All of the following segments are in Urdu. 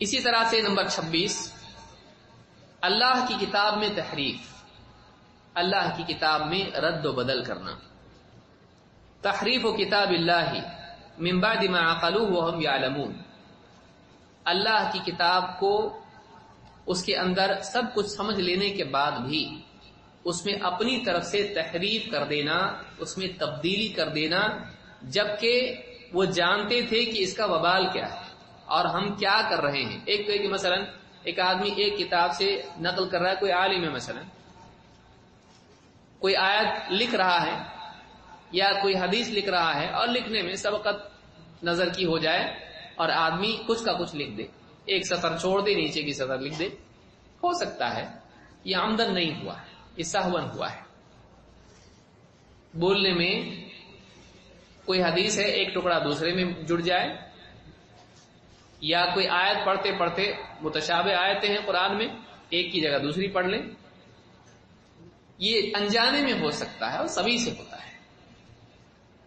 اسی طرح سے نمبر 26، اللہ کی کتاب میں تحریف، اللہ کی کتاب میں رد و بدل کرنا۔ تحریف کتاب اللہ من بعد ما عقلوه وهم يعلمون، اللہ کی کتاب کو اس کے اندر سب کچھ سمجھ لینے کے بعد بھی اس میں اپنی طرف سے تحریف کر دینا، اس میں تبدیلی کر دینا، جبکہ وہ جانتے تھے کہ اس کا وبال کیا ہے اور ہم کیا کر رہے ہیں۔ ایک تو کہ مثلا ایک آدمی ایک کتاب سے نقل کر رہا ہے، کوئی عالم ہے مثلا کوئی آیت لکھ رہا ہے یا کوئی حدیث لکھ رہا ہے، اور لکھنے میں سبقت نظر کی ہو جائے اور آدمی کچھ کا کچھ لکھ دے، ایک سطر چھوڑ دے، نیچے کی سطر لکھ دے، ہو سکتا ہے یہ عمدن نہیں ہوا ہے، یہ سہون ہوا ہے۔ بولنے میں کوئی حدیث ہے، ایک ٹکڑا دوسرے میں جڑ جائے، یا کوئی آیت پڑھتے پڑھتے متشابہ آیتیں ہیں قرآن میں، ایک کی جگہ دوسری پڑھ لیں، یہ انجانے میں ہو سکتا ہے اور سبھی سے ہوتا ہے۔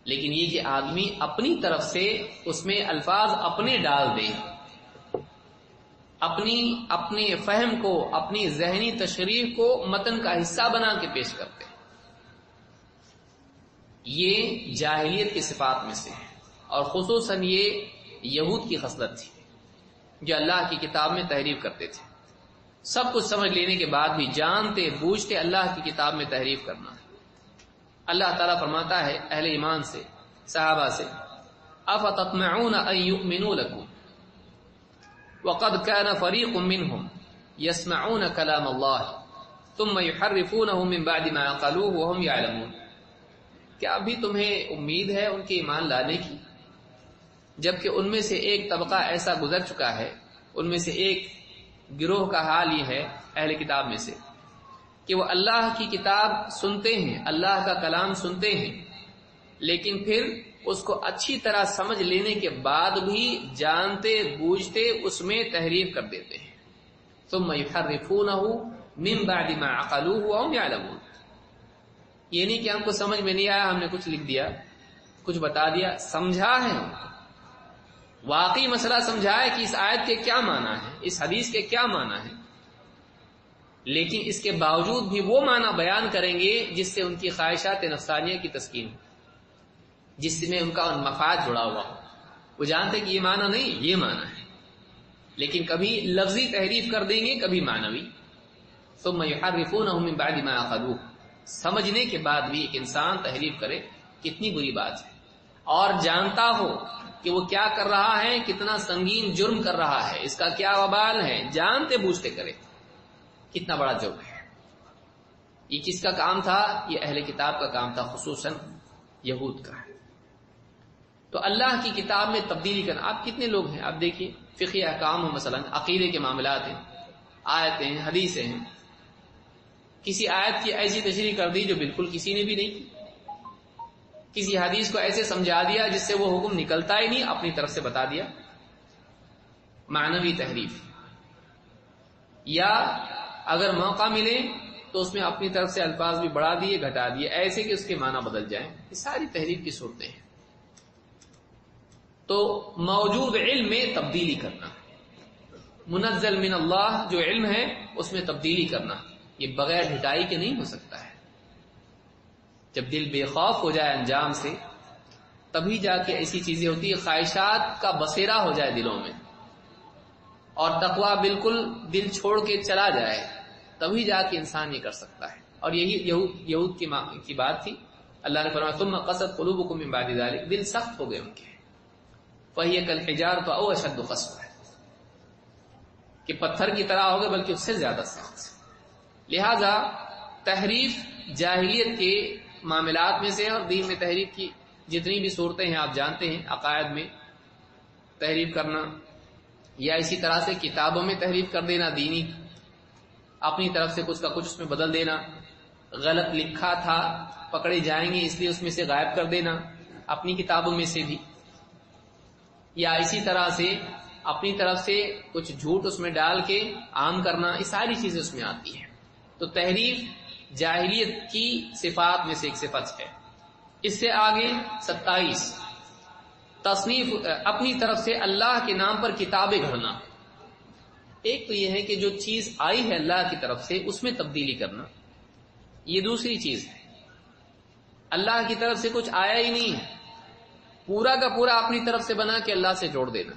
لیکن یہ کہ آدمی اپنی طرف سے اس میں الفاظ اپنے ڈال دے، اپنے فہم کو، اپنی ذہنی تشریح کو متن کا حصہ بنا کے پیش کرتے، یہ جاہلیت کی صفات میں سے ہے، اور خصوصاً یہ یہود کی خصلت تھی جو اللہ کی کتاب میں تحریف کرتے تھے۔ سب کچھ سمجھ لینے کے بعد بھی جانتے بوجھتے اللہ کی کتاب میں تحریف کرنا۔ اللہ تعالیٰ فرماتا ہے اہل ایمان سے، صحابہ سے، افتطمعون ان یؤمنوا لکم وقد كان فريق منهم يسمعون كلام الله ثم يحرفونه من بعد ما عقلوه وهم يعلمون، کیا ابھی تمہیں امید ہے ان کے ایمان لانے کی، جبکہ ان میں سے ایک طبقہ ایسا گزر چکا ہے، ان میں سے ایک گروہ کا حال یہ ہے اہل کتاب میں سے کہ وہ اللہ کی کتاب سنتے ہیں، اللہ کا کلام سنتے ہیں، لیکن پھر اس کو اچھی طرح سمجھ لینے کے بعد بھی جانتے بوجھتے اس میں تحریف کر دیتے ہیں۔ ثم يحرفونه من بعد ما عقلوه وهم يعلمون، یہ نہیں کہ ہم کو سمجھ میں نہیں آیا ہم نے کچھ لکھ دیا، کچھ بتا دیا، سمجھا ہے ہم کو، واقعی مسئلہ سمجھا ہے کہ اس آیت کے کیا معنی ہے، اس حدیث کے کیا معنی ہے، لیکن اس کے باوجود بھی وہ معنی بیان کریں گے جس سے ان کی خواہشات نفسانیہ کی تسکین ہو، جس میں ان کا مفاد جڑا ہوا ہو۔ وہ جانتے کہ یہ معنی نہیں، یہ معنی ہے، لیکن کبھی لفظی تحریف کر دیں گے، کبھی معنوی۔ ثم يحرفونه من بعد ما عقلوه، سمجھنے کے بعد بھی ایک انسان تحریف کرے، کتنی بری بات ہے، اور جانتا ہو کہ وہ کیا کر رہا ہے، کتنا سنگین جرم کر رہا ہے، اس کا کیا وبال ہے، جانتے بوجھتے کرے، کتنا بڑا جرم ہے۔ یہ کس کا کام تھا؟ یہ اہل کتاب کا کام تھا، خصوصاً یہود کا ہے۔ تو اللہ کی کتاب میں تبدیلی کرنا، آپ کتنے لوگ ہیں، آپ دیکھیے فقہی احکام ہو، مثلا عقیدے کے معاملات ہیں، آیتیں ہیں، حدیثیں ہیں، کسی آیت کی ایسی تشریح کر دی جو بالکل کسی نے بھی نہیں کی، کسی حدیث کو ایسے سمجھا دیا جس سے وہ حکم نکلتا ہی نہیں، اپنی طرف سے بتا دیا، معنوی تحریف۔ یا اگر موقع ملے تو اس میں اپنی طرف سے الفاظ بھی بڑھا دیے، گھٹا دیے، ایسے کہ اس کے معنی بدل جائیں، یہ ساری تحریف کی صورتیں ہیں۔ تو موجود علم میں تبدیلی کرنا، منزل من اللہ جو علم ہے اس میں تبدیلی کرنا، یہ بغیر ہٹائی کے نہیں ہو سکتا ہے۔ جب دل بے خوف ہو جائے انجام سے، تبھی جا کے ایسی چیزیں ہوتی ہیں، خواہشات کا بسیرا ہو جائے دلوں میں، اور تقویٰ بالکل دل چھوڑ کے چلا جائے، تبھی جا کے انسان یہ کر سکتا ہے۔ اور یہی یہود کی بات تھی، اللہ نے فرمایا ثم قست قلوبکم من بعد ذلک، دل سخت ہو گئے ان کے، فہی کالحجارۃ او اشد قسوۃ، کہ پتھر کی طرح ہو گئے بلکہ اس سے زیادہ سخت۔ لہذا تحریف جاہلیت کے معاملات میں سے، اور دین میں تحریف کی جتنی بھی صورتیں ہیں آپ جانتے ہیں، عقائد میں تحریف کرنا، یا اسی طرح سے کتابوں میں تحریف کر دینا، دینی اپنی طرف سے کچھ کا کچھ اس میں بدل دینا، غلط لکھا تھا پکڑے جائیں گے اس لیے اس میں سے غائب کر دینا اپنی کتابوں میں سے بھی، یا اسی طرح سے اپنی طرف سے کچھ جھوٹ اس میں ڈال کے عام کرنا، یہ ساری چیزیں اس میں آتی ہیں۔ تو تحریف جاہلیت کی صفات میں سے ایک صفت ہے۔ اس سے آگے 27 تصنیف، اپنی طرف سے اللہ کے نام پر کتابیں گھڑنا، ایک تو یہ ہے کہ جو چیز آئی ہے اللہ کی طرف سے اس میں تبدیلی کرنا، یہ دوسری چیز ہے۔ اللہ کی طرف سے کچھ آیا ہی نہیں ہے، پورا کا پورا اپنی طرف سے بنا کے اللہ سے جوڑ دینا۔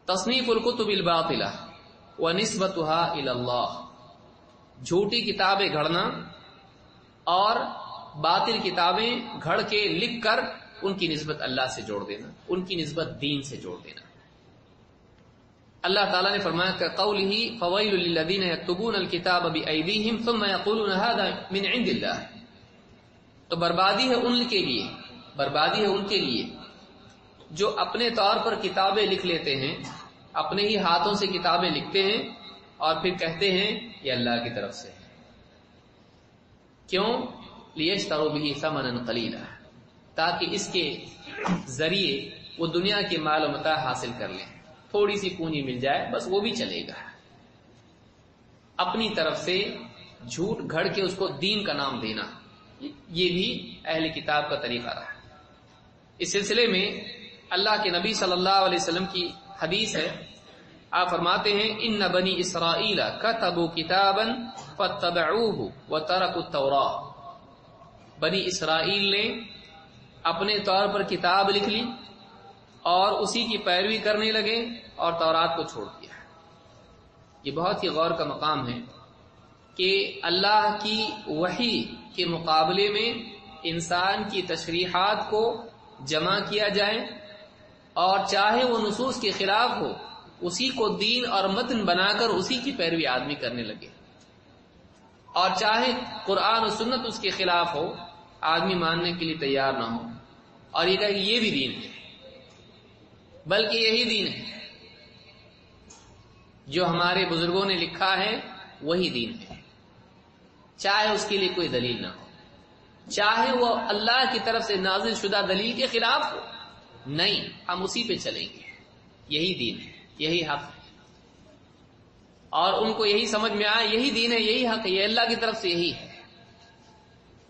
تصنیف الکتب الباطلہ ونسبتها الی اللہ، جھوٹی کتابیں گھڑنا اور باطل کتابیں گھڑ کے لکھ کر ان کی نسبت اللہ سے جوڑ دینا، ان کی نسبت دین سے جوڑ دینا۔ اللہ تعالیٰ نے فرمایا کہ قولہ فویل للذین یکتبون الکتاب بایدیہم ثم یقولون ھذا من عند اللہ، تو بربادی ہے ان کے لیے، بربادی ہے ان کے لیے جو اپنے طور پر کتابیں لکھ لیتے ہیں، اپنے ہی ہاتھوں سے کتابیں لکھتے ہیں اور پھر کہتے ہیں یہ اللہ کی طرف سے ہے۔ کیوں؟ لیشتروا بہ ثمنا قلیلا، تاکہ اس کے ذریعے وہ دنیا کے مال و متاع حاصل کر لیں، تھوڑی سی پونجی مل جائے بس وہ بھی چلے گا۔ اپنی طرف سے جھوٹ گھڑ کے اس کو دین کا نام دینا، یہ بھی اہل کتاب کا طریقہ رہا۔ اس سلسلے میں اللہ کے نبی صلی اللہ علیہ وسلم کی حدیث ہے، آپ فرماتے ہیں ان بنی اسرائیل کتبوا کتابا فاتبعوه وترکوا التوراۃ، بنی اسرائیل نے اپنے طور پر کتاب لکھ لی اور اسی کی پیروی کرنے لگے اور تورات کو چھوڑ دیا۔ یہ بہت ہی غور کا مقام ہے کہ اللہ کی وحی کے مقابلے میں انسان کی تشریحات کو جمع کیا جائے اور چاہے وہ نصوص کے خلاف ہو اسی کو دین اور متن بنا کر اسی کی پیروی آدمی کرنے لگے، اور چاہے قرآن و سنت اس کے خلاف ہو آدمی ماننے کے لیے تیار نہ ہو اور یہ کہے کہ یہ بھی دین ہے، بلکہ یہی دین ہے جو ہمارے بزرگوں نے لکھا ہے، وہی دین ہے، چاہے اس کے لیے کوئی دلیل نہ ہو، چاہے وہ اللہ کی طرف سے نازل شدہ دلیل کے خلاف ہو، نہیں، ہم اسی پہ چلیں گے، یہی دین ہے، یہی حق ہے۔ اور ان کو یہی سمجھ میں آیا یہی دین ہے، یہی حق ہے، یہ اللہ کی طرف سے یہی ہے۔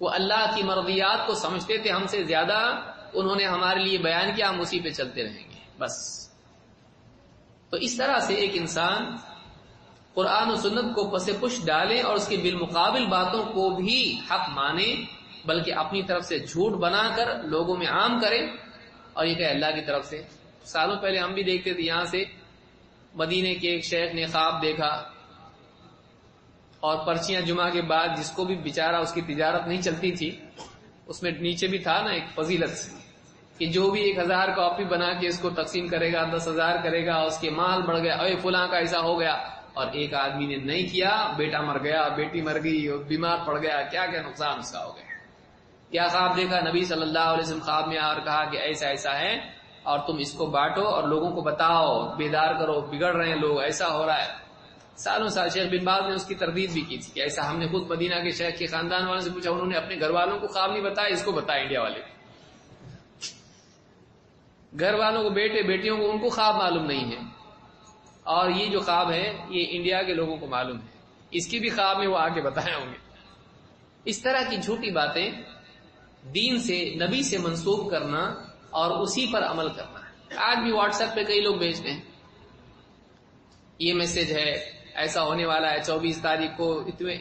وہ اللہ کی مرضیات کو سمجھتے تھے ہم سے زیادہ، انہوں نے ہمارے لیے بیان کیا، ہم اسی پہ چلتے رہیں گے بس۔ تو اس طرح سے ایک انسان قرآن و سنت کو پس پش ڈالے اور اس کے بالمقابل باتوں کو بھی حق مانے، بلکہ اپنی طرف سے جھوٹ بنا کر لوگوں میں عام کرے اور یہ کہ اللہ کی طرف سے۔ سالوں پہلے ہم بھی دیکھتے تھے، یہاں سے مدینے کے ایک شیخ نے خواب دیکھا اور پرچیاں جمعہ کے بعد، جس کو بھی بیچارہ اس کی تجارت نہیں چلتی تھی، اس میں نیچے بھی تھا نا ایک فضیلت کہ جو بھی 1000 کاپی بنا کے اس کو تقسیم کرے گا 10,000 کرے گا، اس کے مال بڑھ گیا، اے فلاں کا ایسا ہو گیا، اور ایک آدمی نے نہیں کیا، بیٹا مر گیا، بیٹی مر گئی اور بیمار پڑ گیا، کیا کیا نقصان اس کا ہو گیا۔ کیا خواب دیکھا؟ نبی صلی اللہ علیہ وسلم خواب میں اور کہا کہ ایسا ایسا ہے اور تم اس کو بانٹو اور لوگوں کو بتاؤ، بیدار کرو، بگڑ رہے ہیں لوگ، ایسا ہو رہا ہے۔ سالوں سال شیخ بن باز نے اس کی تردید بھی کی تھی کہ ایسا ہم نے خود مدینہ کے شیخ کے خاندان والوں سے پوچھا، انہوں نے اپنے گھر والوں کو خواب نہیں بتایا، اس کو بتایا انڈیا والے، گھر والوں کو، بیٹے بیٹیوں کو، ان کو خواب معلوم نہیں ہے، اور یہ جو خواب ہے یہ انڈیا کے لوگوں کو معلوم ہے، اس کی بھی خواب میں وہ آگے بتائے ہوں گے۔ اس طرح کی جھوٹی باتیں دین سے، نبی سے منسوب کرنا اور اسی پر عمل کرنا۔ آج بھی واٹس ایپ پہ کئی لوگ بھیجتے ہیں، یہ میسج ہے، ایسا ہونے والا ہے، 24 تاریخ کو اتنے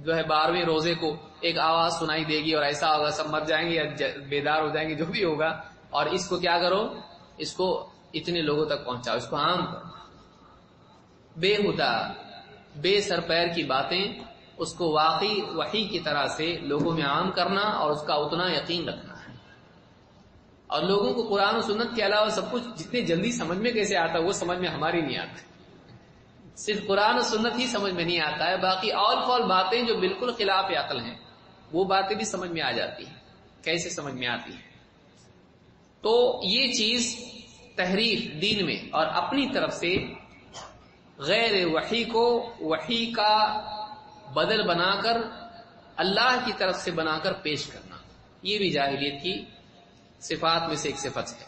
جو ہے 12ویں روزے کو ایک آواز سنائی دے گی اور ایسا ہوگا، سب مر جائیں گے یا بیدار ہو جائیں گے، جو بھی ہوگا، اور اس کو کیا کرو، اس کو اتنے لوگوں تک پہنچاؤ، اس کو عام کرو۔ بے ہدا، بے سر پیر کی باتیں، اس کو واقعی وحی کی طرح سے لوگوں میں عام کرنا اور اس کا اتنا یقین رکھنا ہے۔ اور لوگوں کو قرآن و سنت کے علاوہ سب کچھ جتنے جلدی سمجھ میں کیسے آتا ہے، وہ سمجھ میں ہماری نہیں آتا، صرف قرآن و سنت ہی سمجھ میں نہیں آتا ہے، باقی آل فال باتیں جو بالکل خلاف عقل ہیں وہ باتیں بھی سمجھ میں آ جاتی ہیں۔ کیسے سمجھ میں آتی ہے؟ تو یہ چیز تحریف دین میں اور اپنی طرف سے غیر وحی کو وحی کا بدل بنا کر اللہ کی طرف سے بنا کر پیش کرنا، یہ بھی جاہلیت کی صفات میں سے ایک صفت ہے۔